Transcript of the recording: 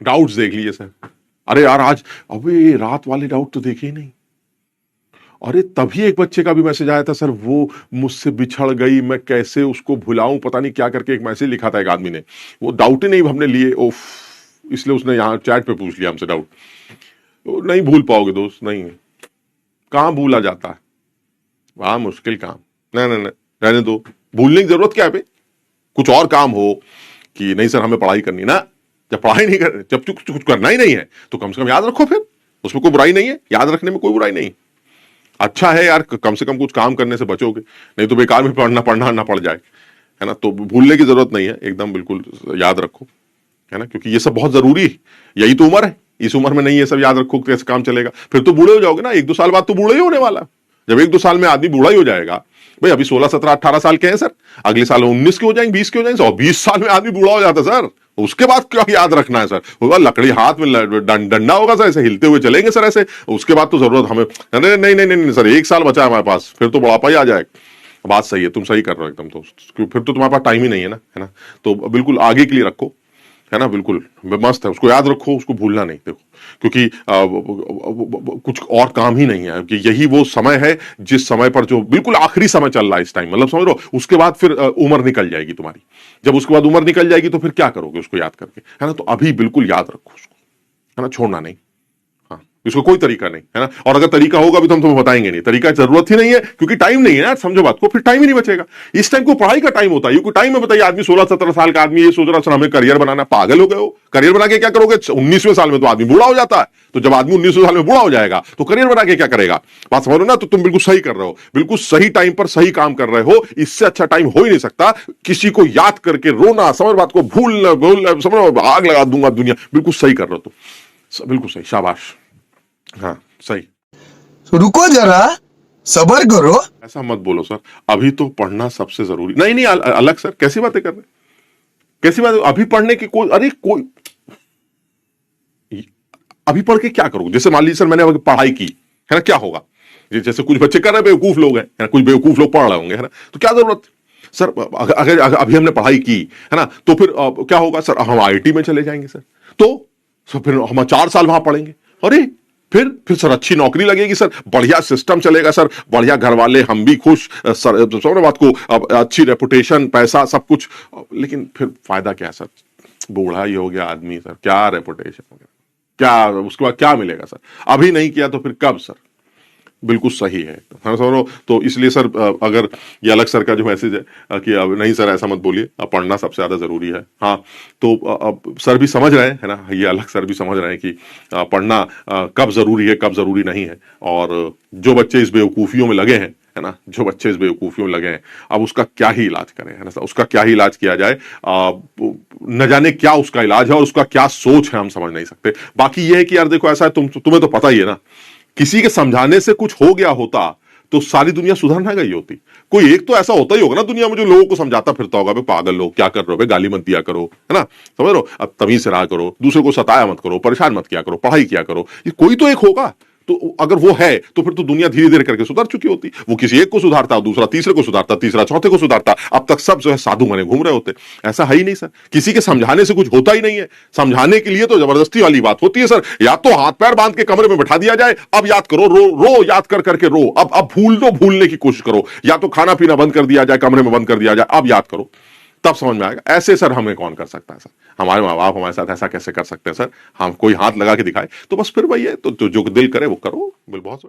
Doubts देख लिए sir, अरे यार आज अबे रात वाले डाउट तो देखे ही नहीं। अरे तभी एक बच्चे का भी मैसेज आया था सर, वो मुझसे बिछड़ गई, मैं कैसे उसको भुलाऊं, पता नहीं क्या करके एक मैसेज लिखा था एक आदमी ने, वो डाउट ही नहीं हमने लिए, ओफ, इसलिए उसने यहाँ चैट पे पूछ लिया हमसे डाउट। नहीं भूल पाओगे दोस्त, नहीं, कहाँ भूला जाता है, वहां मुश्किल काम। नहीं नहीं नहीं, रहने दो, भूलने की जरूरत क्या है भाई, कुछ और काम हो कि नहीं सर हमें पढ़ाई करनी ना, जब पढ़ाई नहीं कर, जब कुछ करना ही नहीं है तो कम से कम याद रखो, फिर उसमें कोई बुराई नहीं है, याद रखने में कोई बुराई नहीं। अच्छा है यार, कम से कम कुछ काम करने से बचोगे, नहीं तो बेकार में पढ़ना पढ़ना ना पड़ जाए, है ना। तो भूलने की जरूरत नहीं है, एकदम बिल्कुल याद रखो, है ना, क्योंकि ये सब बहुत जरूरी है, यही तो उम्र है, इस उम्र में नहीं ये सब याद रखो कैसे काम चलेगा, फिर तो बूढ़े हो जाओगे ना, 1-2 साल बाद तो बूढ़े ही होने वाला। जब 1-2 साल में आदमी बूढ़ा ही हो जाएगा, भाई अभी 16-17-18 साल के हैं सर, अगले साल 19 के हो जाएंगे, 20 के हो जाएंगे, और 20 साल में आदमी बूढ़ा हो जाता है सर, उसके बाद क्या याद रखना है सर, होगा लकड़ी हाथ में डंडा होगा सर, ऐसे हिलते हुए चलेंगे सर ऐसे, उसके बाद तो जरूरत हमें नहीं नहीं नहीं नहीं सर, 1 साल बचा है हमारे पास, फिर तो बुढ़ापा ही आ जाएगा। बात सही है, तुम सही कर रहे हो एकदम, तो फिर तो तुम्हारे पास टाइम ही नहीं है ना, है ना, तो बिल्कुल आगे के लिए रखो, है ना, बिल्कुल मस्त है, उसको याद रखो, उसको भूलना नहीं, देखो क्योंकि कुछ और काम ही नहीं है, कि यही वो समय है जिस समय पर, जो बिल्कुल आखिरी समय चल रहा है इस टाइम, मतलब समझ लो, उसके बाद फिर उम्र निकल जाएगी तुम्हारी, जब उसके बाद उम्र निकल जाएगी तो फिर क्या करोगे उसको याद करके, है ना, तो अभी बिल्कुल याद रखो उसको, है ना, छोड़ना नहीं, हाँ, इसको कोई तरीका नहीं, है ना, और अगर तरीका होगा भी तो हम तुम्हें बताएंगे नहीं, तरीका जरूरत ही नहीं है, क्योंकि टाइम नहीं है यार, समझो बात को, फिर टाइम ही नहीं बचेगा, इस टाइम को पढ़ाई का टाइम होता है, ये टाइम में बताइए, आदमी 16-17 साल का आदमी ये सोच रहा सर हमें करियर बनाना, पागल हो गए हो, करियर बना के क्या करोगे, 19वें साल में तो आदमी बूढ़ा हो जाता है, तो जब आदमी 19वें साल में बूढ़ा हो जाएगा तो करियर बना के क्या करेगा, बात समझ लो ना, तो तुम बिल्कुल सही कर रहे हो, बिल्कुल सही टाइम पर सही काम कर रहे हो, इससे अच्छा टाइम हो ही नहीं सकता, किसी को याद करके रोना, समझ बात को, भूल समझो, आग लगा दूंगा दुनिया, बिल्कुल सही कर रहे हो तुम, बिल्कुल सही, शाबाश, हाँ सही। तो रुको जरा, सबर करो। ऐसा मत बोलो सर, अभी तो पढ़ना सबसे जरूरी नहीं, नहीं अलग सर, कैसी बातें कर रहे, कैसी बात, अभी पढ़ने की कोई, अरे कोई, अभी पढ़ के क्या करोगे, जैसे मान लीजिए सर मैंने पढ़ाई की, है ना, क्या होगा, जैसे कुछ बच्चे कर रहे हैं, बेवकूफ लोग हैं, है ना, कुछ बेवकूफ लोग पढ़ रहे होंगे, है ना, तो क्या जरूरत सर, अगर अभी हमने पढ़ाई की, है ना, तो फिर क्या होगा सर, हम आईआईटी में चले जाएंगे सर, तो फिर हम 4 साल वहां पढ़ेंगे, अरे फिर सर अच्छी नौकरी लगेगी सर, बढ़िया सिस्टम चलेगा सर, बढ़िया घर वाले, हम भी खुश सर, समझ बात को, अच्छी रेपुटेशन, पैसा सब कुछ, लेकिन फिर फायदा क्या सर, बूढ़ा ही हो गया आदमी सर, क्या रेपुटेशन हो गया, क्या उसके बाद क्या मिलेगा सर, अभी नहीं किया तो फिर कब सर, बिल्कुल सही है, समझो, तो इसलिए सर अगर ये अलग सर का जो मैसेज है कि अब नहीं सर ऐसा मत बोलिए, अब पढ़ना सबसे ज्यादा जरूरी है, हाँ, तो अब सर भी समझ रहे हैं, है ना, ये अलग सर भी समझ रहे हैं कि पढ़ना कब जरूरी है कब जरूरी नहीं है, और जो बच्चे इस बेवकूफियों में लगे हैं, है ना, जो बच्चे इस बेवकूफियों में लगे हैं, अब उसका क्या ही इलाज करें, है ना, उसका क्या ही इलाज किया जाए, न जाने क्या उसका इलाज है और उसका क्या सोच है, हम समझ नहीं सकते। बाकी ये है कि यार देखो ऐसा है, तुम्हें तो पता ही है ना, किसी के समझाने से कुछ हो गया होता तो सारी दुनिया सुधर ना गई होती, कोई एक तो ऐसा होता ही होगा ना दुनिया में जो लोगों को समझाता फिरता होगा, भाई पागल लोग क्या कर रहे हो, गाली मत दिया करो, है ना, समझ लो, अब तमीज से रहा करो, दूसरे को सताया मत करो, परेशान मत किया करो, पढ़ाई किया करो, ये कोई तो एक होगा, तो अगर वो है तो फिर तो दुनिया धीरे धीरे करके सुधर चुकी होती, वो किसी एक को सुधारता, दूसरा तीसरे को सुधारता, तीसरा चौथे को सुधारता, अब तक सब जो है साधु बने घूम रहे होते। ऐसा है ही नहीं सर, किसी के समझाने से कुछ होता ही नहीं है, समझाने के लिए तो जबरदस्ती वाली बात होती है सर, या तो हाथ पैर बांध के कमरे में बैठा दिया जाए, अब याद करो, रो रो याद कर करके रो, अब भूलने की कोशिश करो, या तो खाना पीना बंद कर दिया जाए, कमरे में बंद कर दिया जाए, अब याद करो, तब समझ में आएगा। ऐसे सर हमें कौन कर सकता है सर, हमारे माँ बाप हमारे साथ ऐसा कैसे कर सकते हैं सर, हम कोई हाथ लगा के दिखाए तो बस फिर वही है, तो जो दिल करे वो करो, बिल बहुत